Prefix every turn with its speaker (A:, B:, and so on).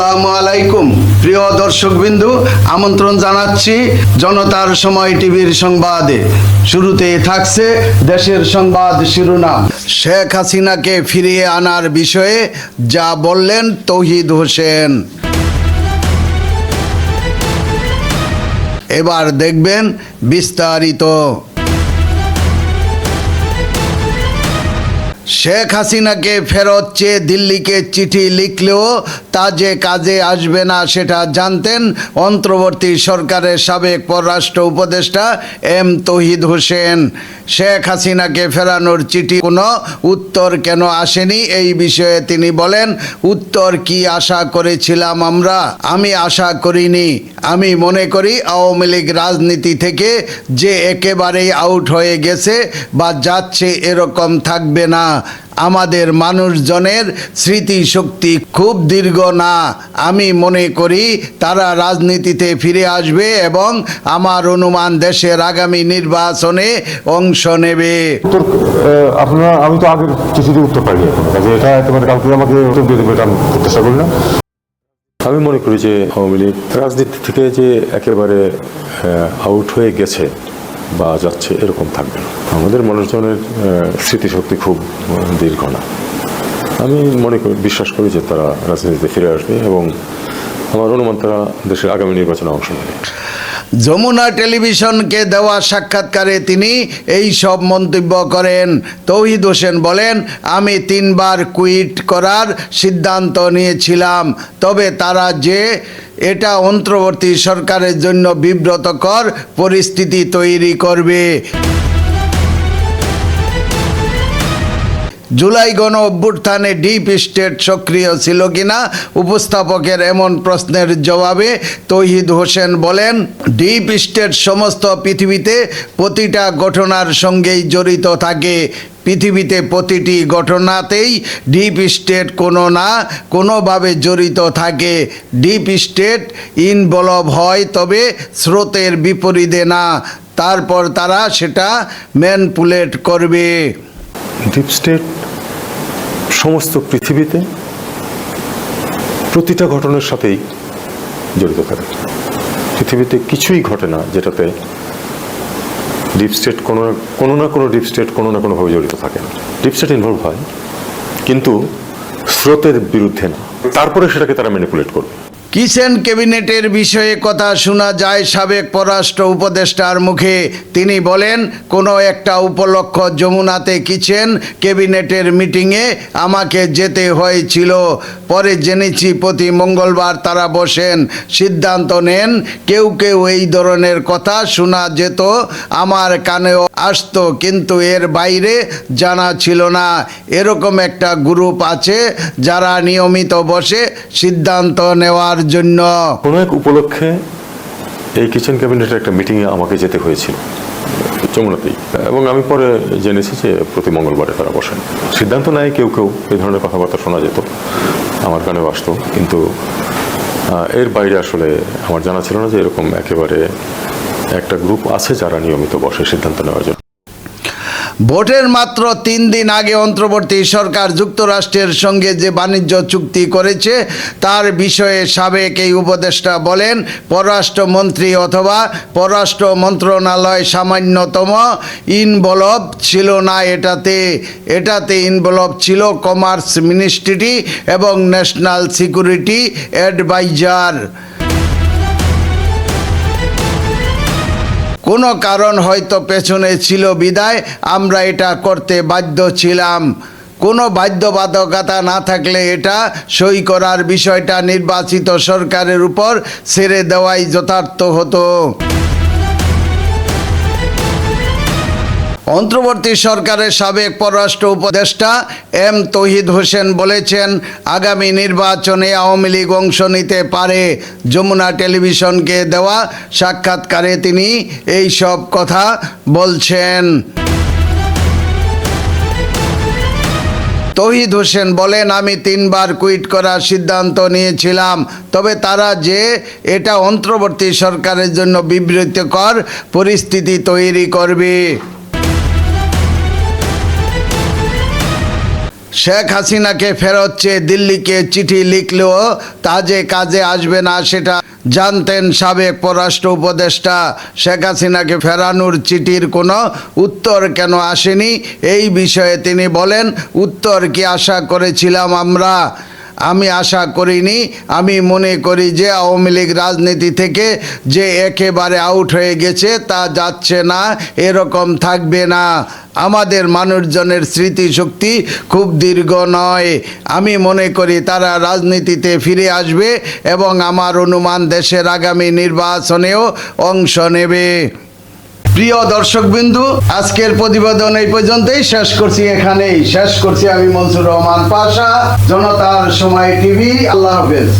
A: আসসালামু আলাইকুম প্রিয় দর্শকবিন্দু, আমন্ত্রণ জানাচ্ছি জনতার সময় টিভির সংবাদে। শুরুতে থাকছে দেশের সংবাদ শিরোনাম। শেখ হাসিনাকে ফিরিয়ে আনার বিষয়ে যা বললেন তৌহিদ হোসেন। এবার দেখবেন বিস্তারিত। শেখ হাসিনাকে ফেরত চেয়ে দিল্লিকে চিঠি লিখলেও তা যে কাজে আসবে না সেটা জানতেন অন্তর্বর্তী সরকারের সাবেক পররাষ্ট্র উপদেষ্টা এম তৌহিদ হোসেন। শেখ হাসিনাকে ফেরানোর চিঠি কোনো উত্তর কেন আসেনি এই বিষয়ে তিনি বলেন, উত্তর কি আশা করেছিলাম আমরা? আমি আশা করিনি। আমি মনে করি আওয়ামী লীগ রাজনীতি থেকে যে একেবারেই আউট হয়ে গেছে বা যাচ্ছে এরকম থাকবে না। আমাদের মানুষজনের স্মৃতিশক্তি খুব দীর্ঘ না। আমি মনে করি তারা রাজনীতিতে ফিরে আসবে এবং আমার অনুমান দেশের আগামী নির্বাচনে অংশ নেবে।
B: আপনারা আমি তো আগের চিঠিতে উত্তর পাইনি এখন, কাজে এটা একেবারে কালকে আমাকে উত্তর দিয়ে দেবে এটা আমি প্রত্যাশা করি না। আমি মনে করি যে আওয়ামী লীগ রাজনীতি থেকে যে একেবারে আউট হয়ে গেছে বা যাচ্ছে এরকম থাকবে না। আমাদের মানুষজনের স্মৃতিশক্তি খুব দীর্ঘ না। আমি বিশ্বাস করি যে তারা রাজনীতিতে ফিরে আসবে এবং আমার অনুমান তারা দেশের আগামী নির্বাচনে অংশ নেবে।
A: যমুনা টেলিভিশনকে দেওয়া সাক্ষাৎকারে তিনি এই সব মন্তব্য করেন। তৌহিদ হোসেন বলেন, আমি 3 বার কুইট করার সিদ্ধান্ত নিয়েছিলাম, তবে তারা যে এটা অন্তর্বর্তী সরকারের জন্য বিব্রতকর পরিস্থিতি তৈরি করবে। জুলাই গণ অভ্যুত্থানে ডিপ স্টেট সক্রিয় ছিল কিনা উপস্থাপকের এমন প্রশ্নের জবাবে তৌহিদ হোসেন বলেন, ডিপ স্টেট সমস্ত পৃথিবীতে প্রতিটা ঘটনার সঙ্গেই জড়িত থাকে। পৃথিবীতে প্রতিটি ঘটনাতেই ডিপ স্টেট কোনো না কোনোভাবে জড়িত থাকে। ডিপ স্টেট ইনভলভ হয়, তবে স্রোতের বিপরীতে না। তারপর তারা সেটা ম্যানিপুলেট করবে।
B: ডিপ স্টেট সমস্ত পৃথিবীতে প্রতিটা ঘটনার সাথেই জড়িত থাকে। পৃথিবীতে কিছুই ঘটে না যেটাতে ডিপ স্টেট কোনো না কোনো ডিপ স্টেট কোনো না কোনোভাবে জড়িত থাকে না। ডিপ স্টেট ইনভলভ হয়, কিন্তু স্রোতের বিরুদ্ধে না। তারপরে সেটাকে তারা ম্যানিপুলেট করবে।
A: কিচেন ক্যাবিনেটের বিষয়ে কথা শোনা যায় সাবেক পররাষ্ট্র উপদেষ্টার মুখে। তিনি বলেন, কোনো একটা উপলক্ষ যমুনাতে কিচেন ক্যাবিনেটের মিটিংয়ে আমাকে যেতে হয়েছিল। পরে জেনেছি প্রতি মঙ্গলবার তারা বসেন, সিদ্ধান্ত নেন। কেউ কেউ এই ধরনের কথা শোনা যেত, আমার কানেও আসতো, কিন্তু এর বাইরে জানা ছিল না। এরকম একটা গ্রুপ আছে যারা নিয়মিত বসে সিদ্ধান্ত নেওয়ার জন্য।
B: কোনো এক উপলক্ষে এই কিচেন ক্যাবিনেটের একটা মিটিংয়ে আমাকে যেতে হয়েছিল যমুনাতেই, এবং আমি পরে জেনেছি যে প্রতি মঙ্গলবারে তারা বসেন। সিদ্ধান্ত নেয় কেউ কেউ, এই ধরনের কথাবার্তা শোনা যেত, আমার কানেও আসতো, কিন্তু এর বাইরে আসলে আমার জানা ছিল না যে এরকম একেবারে একটা গ্রুপ আছে যারা নিয়মিত বসে সিদ্ধান্ত নেওয়ার জন্য।
A: ভোটের মাত্র 3 দিন আগে অন্তর্বর্তী সরকার যুক্তরাষ্ট্রের সঙ্গে যে বাণিজ্য চুক্তি করেছে তার বিষয়ে সাবেক এই উপদেষ্টা বলেন, পররাষ্ট্রমন্ত্রী অথবা পররাষ্ট্র মন্ত্রণালয় সামান্যতম ইনভলভ ছিল না এটাতে ইনভলভ ছিল কমার্স মিনিস্ট্রি এবং ন্যাশনাল সিকিউরিটি অ্যাডভাইজার। কোনো কারণ হয়তো পেছনে ছিল বিদায় আমরা এটা করতে বাধ্য ছিলাম। কোনো বাধ্যবাধকতা না থাকলে এটা সই করার বিষয়টা নির্বাচিত সরকারের উপর ছেড়ে দেওয়াই যথার্থ হতো। অন্তর্বর্তী সরকারের সাবেক পররাষ্ট্র উপদেষ্টা এম তৌহিদ হোসেন বলেছেন, আগামী নির্বাচনে আওয়ামী লীগ অংশ নিতে পারে। যমুনা টেলিভিশনকে দেওয়া সাক্ষাৎকারে তিনি এই সব কথা বলছেন। তৌহিদ হোসেন বলেন, আমি 3 বার কুইট করার সিদ্ধান্ত নিয়েছিলাম, তবে তারা যে এটা অন্তর্বর্তী সরকারের জন্য বিব্রতকর পরিস্থিতি তৈরি করবে। শেখ হাসিনাকে ফেরত চেয়ে দিল্লিকে চিঠি লিখলেও তা যে কাজে আসবে না সেটা জানতেন সাবেক পররাষ্ট্র উপদেষ্টা। শেখ হাসিনাকে ফেরানোর চিঠির কোনো উত্তর কেন আসেনি এই বিষয়ে তিনি বলেন, উত্তর কি আশা করেছিলাম আমরা? আমি আশা করিনি। আমি মনে করি যে আওয়ামী লীগ রাজনীতি থেকে যে একেবারে আউট হয়ে গেছে তা যাচ্ছে না, এরকম থাকবে না। আমাদের মানুষজনের স্মৃতিশক্তি খুব দীর্ঘ নয়। আমি মনে করি তারা রাজনীতিতে ফিরে আসবে এবং আমার অনুমান দেশের আগামী নির্বাচনেও অংশ নেবে। প্রিয় দর্শকবিন্দু, আজকের প্রতিবেদন এই পর্যন্তই শেষ করছি আমি মনসুর রহমান পাশা, জনতার সময় টিভি। আল্লাহ হাফেজ।